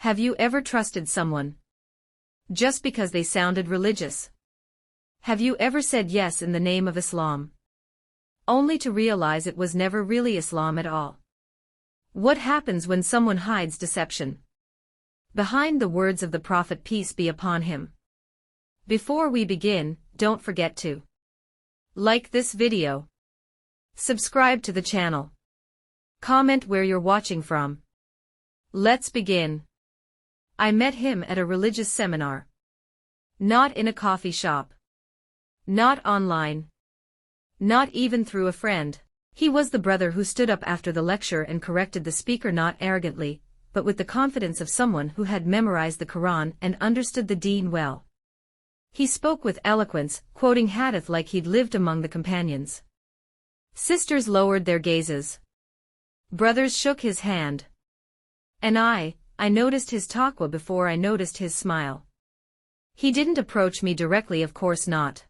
Have you ever trusted someone just because they sounded religious? Have you ever said yes in the name of Islam, only to realize it was never really Islam at all? What happens when someone hides deception behind the words of the Prophet, peace be upon him? Before we begin, don't forget to like this video, subscribe to the channel, comment where you're watching from. Let's begin. I met him at a religious seminar. Not in a coffee shop. Not online. Not even through a friend. He was the brother who stood up after the lecture and corrected the speaker, not arrogantly, but with the confidence of someone who had memorized the Quran and understood the deen well. He spoke with eloquence, quoting hadith like he'd lived among the companions. Sisters lowered their gazes. Brothers shook his hand. And I noticed his taqwa before I noticed his smile. He didn't approach me directly, of course not.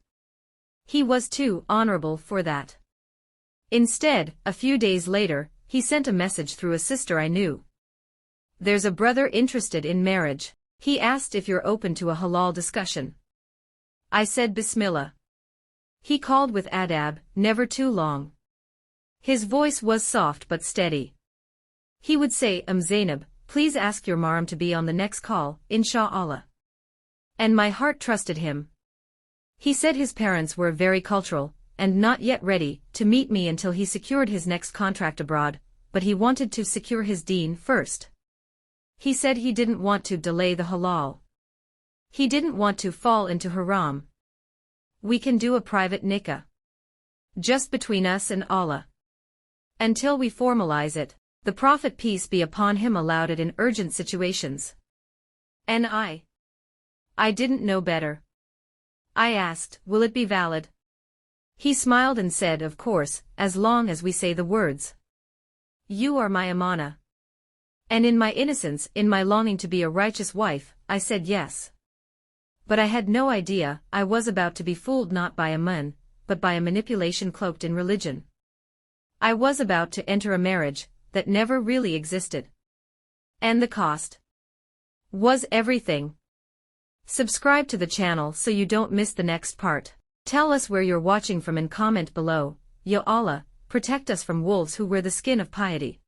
He was too honorable for that. Instead, a few days later, he sent a message through a sister I knew. There's a brother interested in marriage. He asked if you're open to a halal discussion. I said Bismillah. He called with adab, never too long. His voice was soft but steady. He would say, Zainab, please ask your Maram to be on the next call, Insha'Allah. And my heart trusted him. He said his parents were very cultural, and not yet ready to meet me until he secured his next contract abroad, but he wanted to secure his deen first. He said he didn't want to delay the halal. He didn't want to fall into haram. We can do a private Nikkah, just between us and Allah. Until we formalize it, the Prophet, peace be upon him, allowed it in urgent situations. And I didn't know better. I asked, will it be valid? He smiled and said, of course, as long as we say the words. You are my amana. And in my innocence, in my longing to be a righteous wife, I said yes. But I had no idea I was about to be fooled, not by a man, but by a manipulation cloaked in religion. I was about to enter a marriage that never really existed. And the cost was everything. Subscribe to the channel so you don't miss the next part. Tell us where you're watching from and comment below. Ya Allah, protect us from wolves who wear the skin of piety.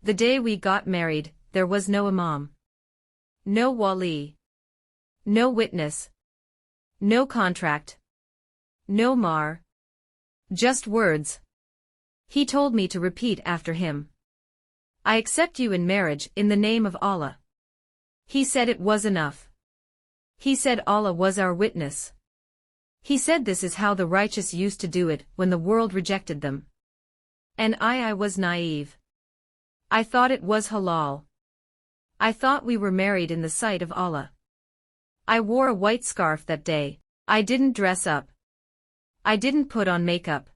The day we got married, there was no imam, no wali, no witness, no contract, no mar, just words. He told me to repeat after him. I accept you in marriage in the name of Allah. He said it was enough. He said Allah was our witness. He said this is how the righteous used to do it when the world rejected them. And I was naive. I thought it was halal. I thought we were married in the sight of Allah. I wore a white scarf that day. I didn't dress up. I didn't put on makeup.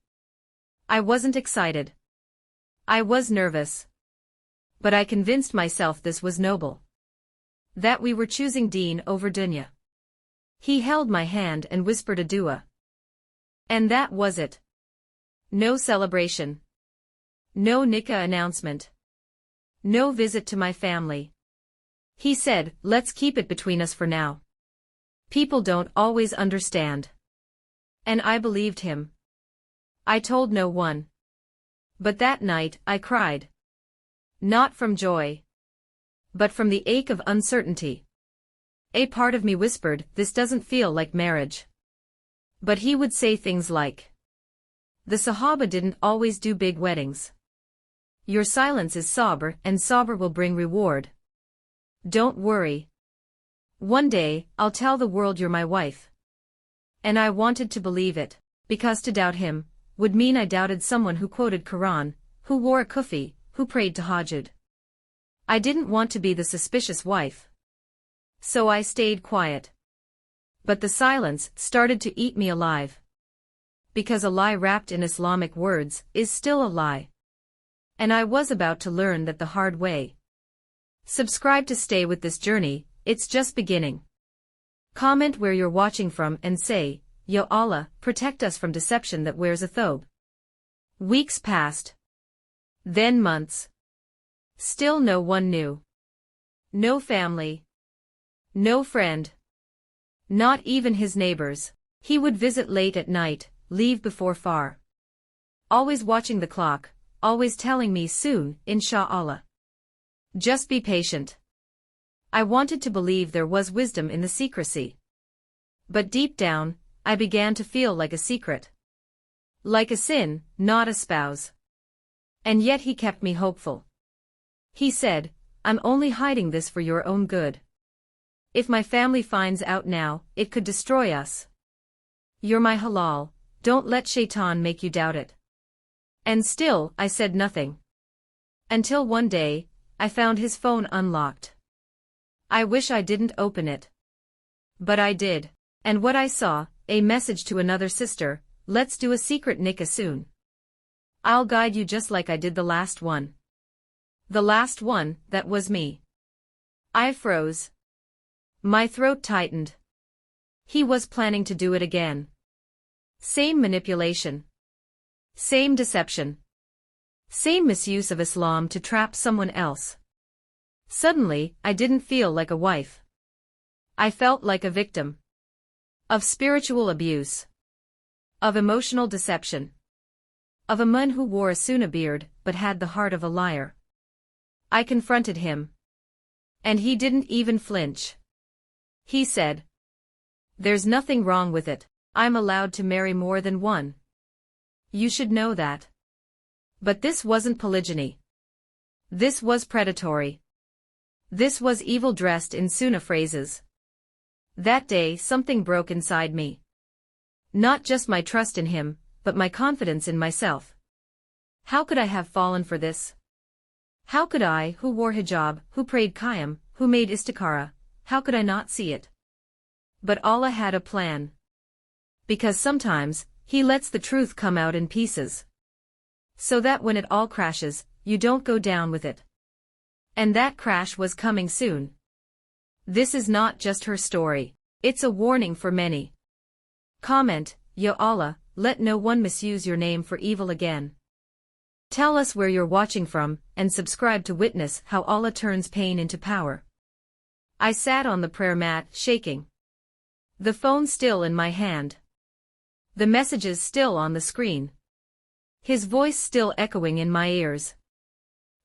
I wasn't excited. I was nervous. But I convinced myself this was noble. That we were choosing deen over dunya. He held my hand and whispered a dua. And that was it. No celebration. No Nikkah announcement. No visit to my family. He said, let's keep it between us for now. People don't always understand. And I believed him. I told no one. But that night, I cried. Not from joy, but from the ache of uncertainty. A part of me whispered, this doesn't feel like marriage. But he would say things like, the Sahaba didn't always do big weddings. Your silence is Sabr, and Sabr will bring reward. Don't worry. One day, I'll tell the world you're my wife. And I wanted to believe it, because to doubt him would mean I doubted someone who quoted Quran, who wore a kufi, who prayed tahajjud. I didn't want to be the suspicious wife. So I stayed quiet. But the silence started to eat me alive. Because a lie wrapped in Islamic words is still a lie. And I was about to learn that the hard way. Subscribe to stay with this journey, it's just beginning. Comment where you're watching from and say, Ya Allah, protect us from deception that wears a thobe. Weeks passed. Then months. Still no one knew. No family. No friend. Not even his neighbors. He would visit late at night, leave before far. Always watching the clock, always telling me soon, inshallah. Just be patient. I wanted to believe there was wisdom in the secrecy. But deep down, I began to feel like a secret. Like a sin, not a spouse. And yet he kept me hopeful. He said, I'm only hiding this for your own good. If my family finds out now, it could destroy us. You're my halal, don't let shaitan make you doubt it. And still, I said nothing. Until one day, I found his phone unlocked. I wish I didn't open it. But I did. And what I saw, a message to another sister, let's do a secret Nikkah soon. I'll guide you just like I did the last one. The last one, that was me. I froze. My throat tightened. He was planning to do it again. Same manipulation. Same deception. Same misuse of Islam to trap someone else. Suddenly, I didn't feel like a wife. I felt like a victim. Of spiritual abuse. Of emotional deception. Of a man who wore a sunnah beard but had the heart of a liar. I confronted him. And he didn't even flinch. He said, there's nothing wrong with it, I'm allowed to marry more than one. You should know that. But this wasn't polygyny. This was predatory. This was evil dressed in sunnah phrases. That day something broke inside me. Not just my trust in him, but my confidence in myself. How could I have fallen for this? How could I, who wore hijab, who prayed qiyam, who made istikhara, how could I not see it? But Allah had a plan. Because sometimes, He lets the truth come out in pieces. So that when it all crashes, you don't go down with it. And that crash was coming soon. This is not just her story. It's a warning for many. Comment, Ya Allah, let no one misuse your name for evil again. Tell us where you're watching from, and subscribe to witness how Allah turns pain into power. I sat on the prayer mat, shaking. The phone still in my hand. The messages still on the screen. His voice still echoing in my ears.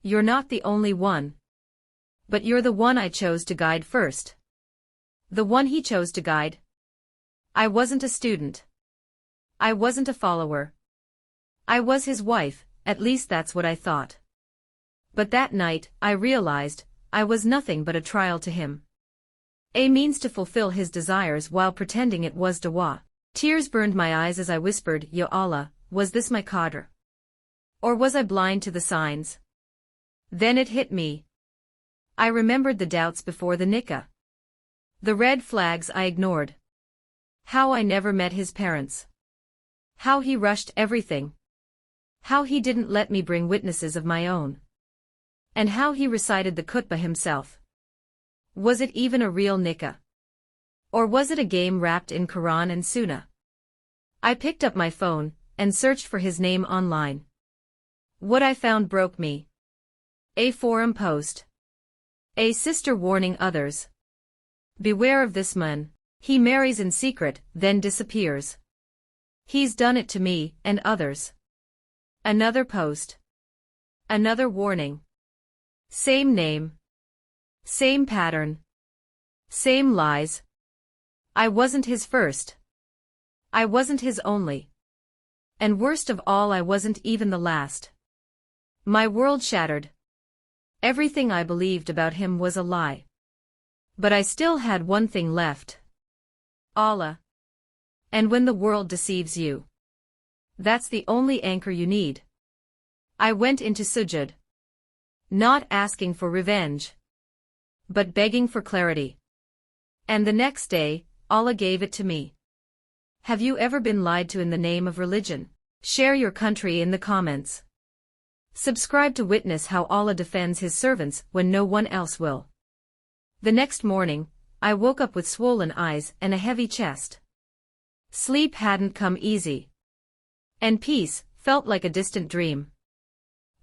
You're not the only one. But you're the one I chose to guide first. The one he chose to guide. I wasn't a student. I wasn't a follower. I was his wife, at least that's what I thought. But that night, I realized, I was nothing but a trial to him. A means to fulfill his desires while pretending it was dua. Tears burned my eyes as I whispered, Ya Allah, was this my qadr? Or was I blind to the signs? Then it hit me. I remembered the doubts before the Nikkah. The red flags I ignored. How I never met his parents. How he rushed everything. How he didn't let me bring witnesses of my own. And how he recited the khutbah himself. Was it even a real Nikkah? Or was it a game wrapped in Quran and Sunnah? I picked up my phone, and searched for his name online. What I found broke me. A forum post. A sister warning others. Beware of this man. He marries in secret, then disappears. He's done it to me, and others. Another post. Another warning. Same name. Same pattern. Same lies. I wasn't his first. I wasn't his only. And worst of all, I wasn't even the last. My world shattered. Everything I believed about him was a lie. But I still had one thing left. Allah. And when the world deceives you, that's the only anchor you need. I went into sujud. Not asking for revenge, but begging for clarity. And the next day, Allah gave it to me. Have you ever been lied to in the name of religion? Share your country in the comments. Subscribe to witness how Allah defends His servants when no one else will. The next morning, I woke up with swollen eyes and a heavy chest. Sleep hadn't come easy. And peace felt like a distant dream.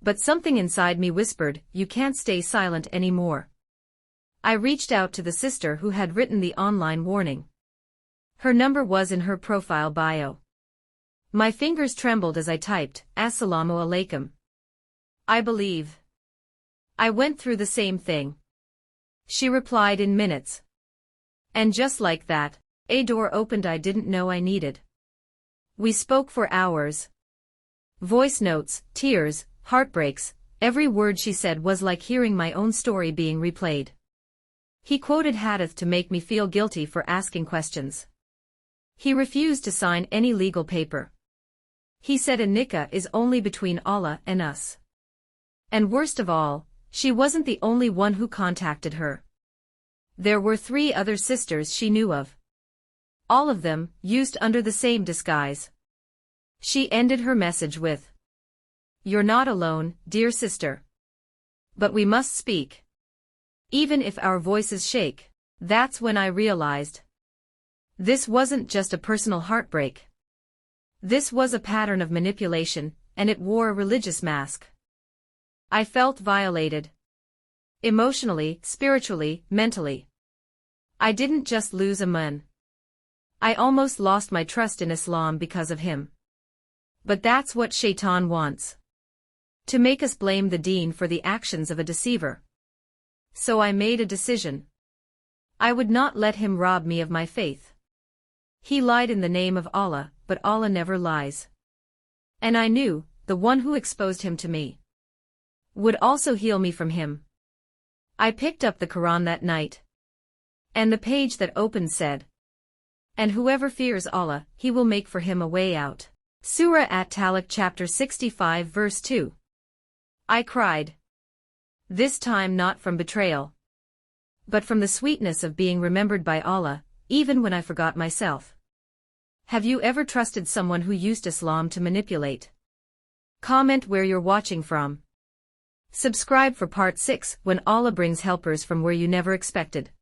But something inside me whispered, you can't stay silent anymore. I reached out to the sister who had written the online warning. Her number was in her profile bio. My fingers trembled as I typed, Assalamu alaikum. I believe. I went through the same thing. She replied in minutes. And just like that, a door opened I didn't know I needed. We spoke for hours. Voice notes, tears, heartbreaks, every word she said was like hearing my own story being replayed. He quoted hadith to make me feel guilty for asking questions. He refused to sign any legal paper. He said a Nikkah is only between Allah and us. And worst of all, she wasn't the only one who contacted her. There were 3 other sisters she knew of. All of them used under the same disguise. She ended her message with, "You're not alone, dear sister. But we must speak. Even if our voices shake." That's when I realized. This wasn't just a personal heartbreak. This was a pattern of manipulation, and it wore a religious mask. I felt violated. Emotionally, spiritually, mentally. I didn't just lose a man. I almost lost my trust in Islam because of him. But that's what Shaitan wants. To make us blame the deen for the actions of a deceiver. So I made a decision. I would not let him rob me of my faith. He lied in the name of Allah, but Allah never lies. And I knew, the one who exposed him to me would also heal me from him. I picked up the Quran that night. And the page that opened said, "And whoever fears Allah, he will make for him a way out." Surah At-Talaq chapter 65 verse 2. I cried. This time not from betrayal, but from the sweetness of being remembered by Allah, even when I forgot myself. Have you ever trusted someone who used Islam to manipulate? Comment where you're watching from. Subscribe for part 6 when Allah brings helpers from where you never expected.